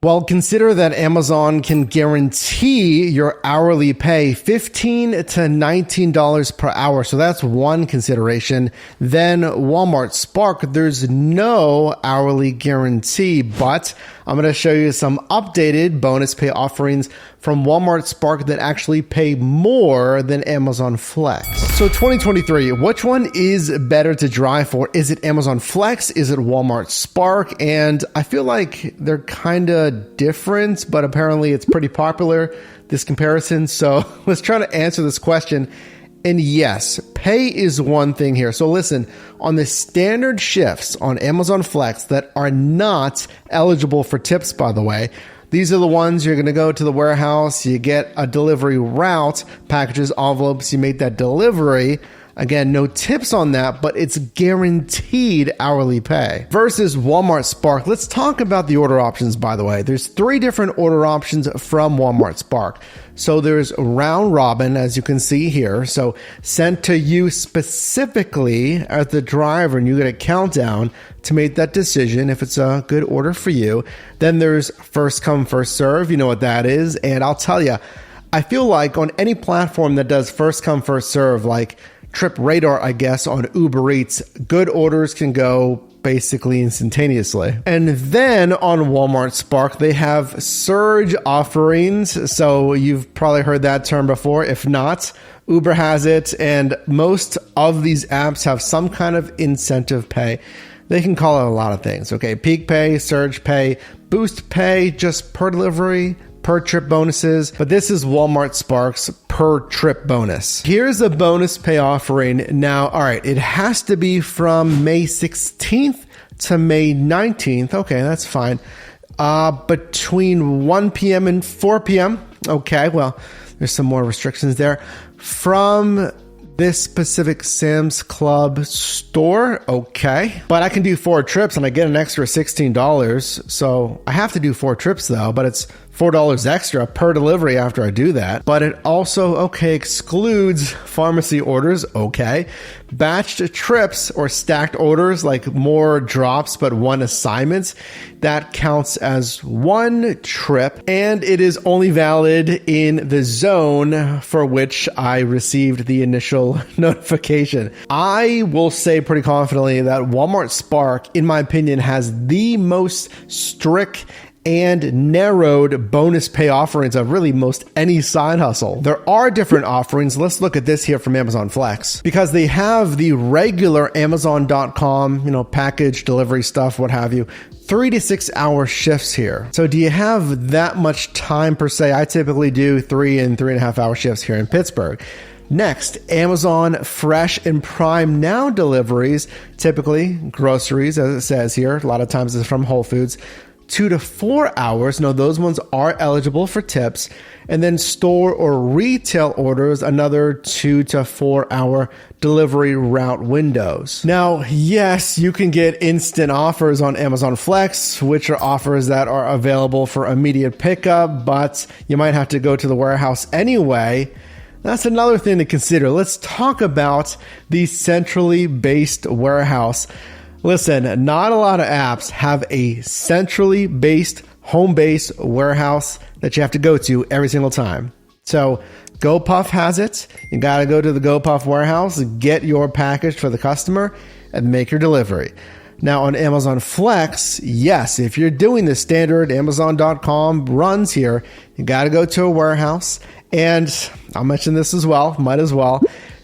Well, consider that Amazon can guarantee your hourly pay $15 to $19 per hour. So that's one consideration. Then Walmart Spark, there's no hourly guarantee, but I'm going to show you some updated bonus pay offerings from Walmart Spark that actually pay more than Amazon Flex. So 2023, which one is better to drive for? Is it Amazon Flex? Is it Walmart Spark? And I feel like they're kind of different, but apparently it's pretty popular, this comparison. So let's try to answer this question. And yes, pay is one thing here. So listen, on the standard shifts on Amazon Flex that are not eligible for tips, by the way, these are the ones you're going to go to the warehouse, you get a delivery route, packages, envelopes, you make that delivery. Again, no tips on that, but it's guaranteed hourly pay. Versus Walmart Spark, let's talk about the order options, by the way. There's 3 different order options from Walmart Spark. So there's round robin, as you can see here. So sent to you specifically as the driver, and you get a countdown to make that decision if it's a good order for you. Then there's first come, first serve. You know what that is. And I'll tell you, I feel like on any platform that does first come, first serve, like TripRadar, I guess, on Uber Eats, good orders can go basically instantaneously. And then on Walmart Spark, they have surge offerings. So you've probably heard that term before. If not, Uber has it. And most of these apps have some kind of incentive pay. They can call it a lot of things. Okay, peak pay, surge pay, boost pay, just per delivery, per trip bonuses, but this is Walmart Spark's per trip bonus. Here's a bonus pay offering. Now, all right, it has to be from May 16th to May 19th. Okay, that's fine. Between 1 p.m. and 4 p.m. Okay, well, there's some more restrictions there. From this specific Sam's Club store, okay. But I can do 4 trips and I get an extra $16. So I have to do 4 trips though, but it's $4 extra per delivery after I do that. But it also, okay, excludes pharmacy orders, okay. Batched trips or stacked orders, like more drops but 1 assignment, that counts as 1 trip, and it is only valid in the zone for which I received the initial notification. I will say pretty confidently that Walmart Spark, in my opinion, has the most strict and narrowed bonus pay offerings of really most any side hustle. There are different offerings. Let's look at this here from Amazon Flex, because they have the regular Amazon.com, package delivery stuff, what have you, 3 to 6 hour shifts here. So do you have that much time per se? I typically do 3 and 3.5 hour shifts here in Pittsburgh. Next, Amazon Fresh and Prime Now deliveries, typically groceries, as it says here. A lot of times it's from Whole Foods. 2 to 4 hours. No, those ones are eligible for tips. And then store or retail orders, another 2 to 4 hour delivery route windows. Now, yes, you can get instant offers on Amazon Flex, which are offers that are available for immediate pickup, but you might have to go to the warehouse anyway. That's another thing to consider. Let's talk about the centrally based warehouse. Listen, not a lot of apps have a centrally based home base warehouse that you have to go to every single time. So GoPuff has it. You got to go to the GoPuff warehouse, get your package for the customer, and make your delivery. Now on Amazon Flex, yes, if you're doing the standard Amazon.com runs here, you got to go to a warehouse. And I'll mention this as well, might as well.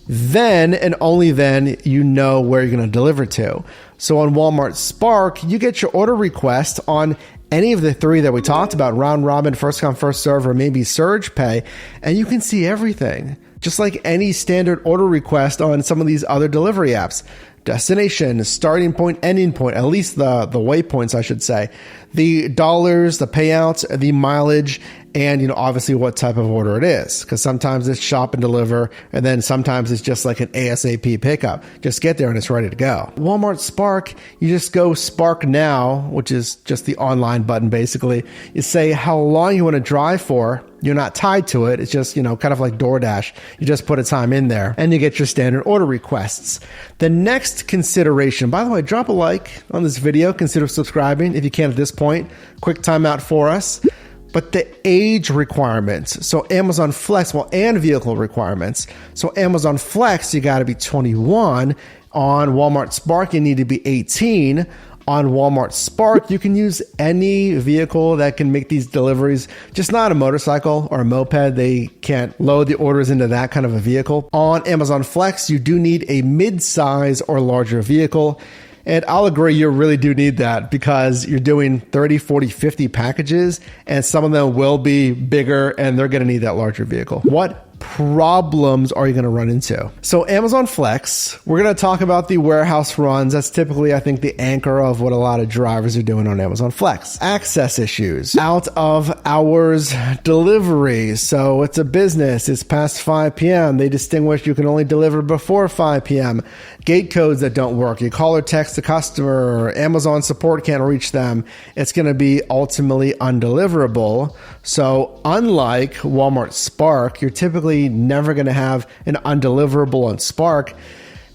Then and only then you know where you're going to deliver to. So on Walmart Spark, you get your order request on any of the 3 that we talked about, round robin, first come, first serve, or maybe surge pay, and you can see everything. Just like any standard order request on some of these other delivery apps. Destination, starting point, ending point, at least the waypoints, I should say. The dollars, the payouts, the mileage, and, obviously what type of order it is, because sometimes it's shop and deliver, and then sometimes it's just like an ASAP pickup. Just get there and it's ready to go. Walmart Spark, you just go Spark Now, which is just the online button basically. You say how long you want to drive for. You're not tied to it. It's just, kind of like DoorDash. You just put a time in there and you get your standard order requests. The next consideration, by the way, drop a like on this video. Consider subscribing if you can at this point. Quick timeout for us. But the age requirements. So Amazon Flex, and vehicle requirements. So Amazon Flex, you got to be 21. On Walmart Spark, you need to be 18. On Walmart Spark, you can use any vehicle that can make these deliveries, just not a motorcycle or a moped. They can't load the orders into that kind of a vehicle. On Amazon Flex, you do need a mid-size or larger vehicle. And I'll agree, you really do need that because you're doing 30, 40, 50 packages, and some of them will be bigger and they're going to need that larger vehicle. What problems are you going to run into? So Amazon Flex, we're going to talk about the warehouse runs. That's typically, I think, the anchor of what a lot of drivers are doing on Amazon Flex. Access issues, out of hours delivery. So it's a business. It's past 5 p.m. They distinguish you can only deliver before 5 p.m. Gate codes that don't work. You call or text the customer. Amazon support can't reach them. It's going to be ultimately undeliverable. So unlike Walmart Spark, you're typically never going to have an undeliverable on Spark.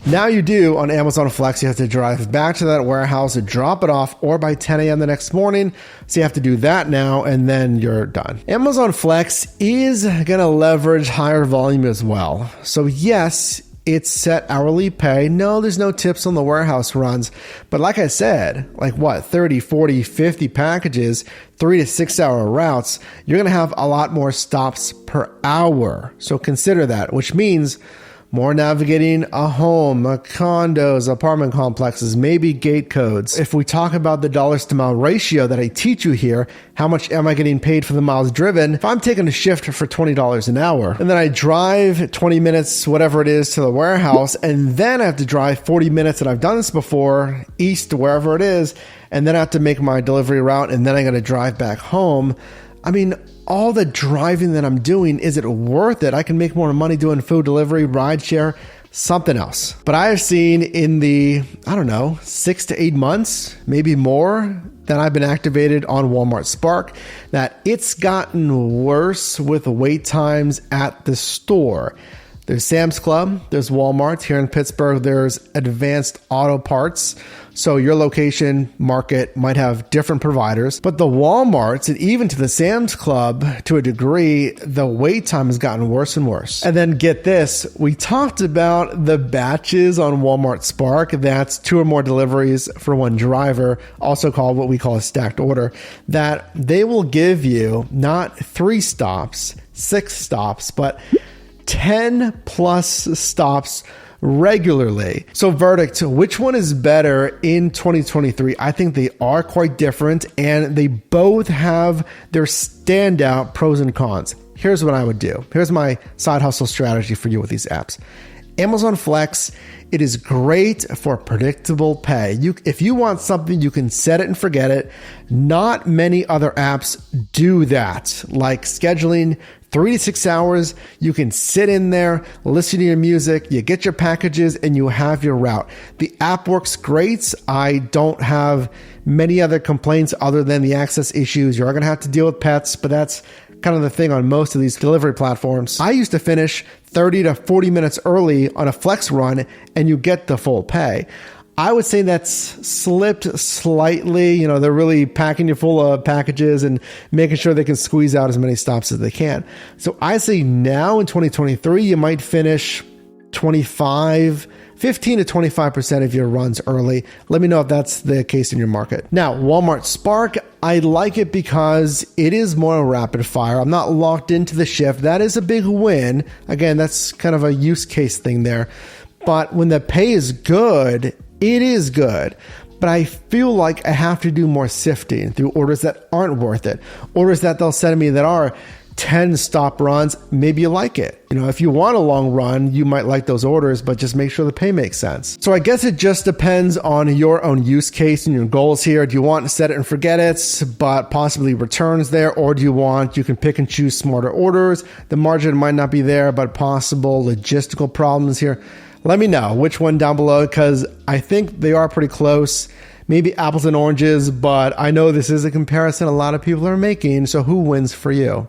Now you do on Amazon Flex. You have to drive back to that warehouse and drop it off, or by 10 a.m. the next morning. So you have to do that now, and then you're done. Amazon Flex is going to leverage higher volume as well. So yes, it's set hourly pay. No, there's no tips on the warehouse runs. But like I said, 30, 40, 50 packages, 3 to 6 hour routes, you're going to have a lot more stops per hour. So consider that, which means more navigating a home, condos, apartment complexes, maybe gate codes. If we talk about the dollars to mile ratio that I teach you here, how much am I getting paid for the miles driven? If I'm taking a shift for $20 an hour, and then I drive 20 minutes, whatever it is, to the warehouse, and then I have to drive 40 minutes, and I've done this before, east to wherever it is, and then I have to make my delivery route, and then I got to drive back home. I mean, all the driving that I'm doing, is it worth it? I can make more money doing food delivery, rideshare, something else. But I have seen in the, 6 to 8 months, maybe more, that I've been activated on Walmart Spark, that it's gotten worse with wait times at the store. There's Sam's Club, there's Walmart. Here in Pittsburgh, there's Advanced Auto Parts. So your location market might have different providers, but the Walmarts and even to the Sam's Club, to a degree, the wait time has gotten worse and worse. And then get this, we talked about the batches on Walmart Spark. That's 2 or more deliveries for one driver, also called what we call a stacked order, that they will give you not 3 stops, 6 stops, but 10 plus stops regularly. So verdict, which one is better in 2023? I think they are quite different, and they both have their standout pros and cons. Here's what I would do. Here's my side hustle strategy for you with these apps. Amazon Flex, it is great for predictable pay. If you want something, you can set it and forget it. Not many other apps do that, like scheduling 3 to 6 hours. You can sit in there, listen to your music, you get your packages, and you have your route. The app works great. I don't have many other complaints other than the access issues. You're going to have to deal with pets, but that's kind of the thing on most of these delivery platforms. I used to finish 30 to 40 minutes early on a flex run, and you get the full pay. I would say that's slipped slightly. They're really packing you full of packages and making sure they can squeeze out as many stops as they can. So I say now in 2023, you might finish 15 to 25% of your runs early. Let me know if that's the case in your market. Now, Walmart Spark, I like it because it is more rapid fire. I'm not locked into the shift. That is a big win. Again, that's kind of a use case thing there. But when the pay is good, it is good. But I feel like I have to do more sifting through orders that aren't worth it. Orders that they'll send me that are 10 stop runs, maybe you like it. If you want a long run, you might like those orders, but just make sure the pay makes sense. So I guess it just depends on your own use case and your goals here. Do you want to set it and forget it, but possibly returns there? Or do you can pick and choose smarter orders? The margin might not be there, but possible logistical problems here. Let me know which one down below, because I think they are pretty close. Maybe apples and oranges, but I know this is a comparison a lot of people are making. So who wins for you?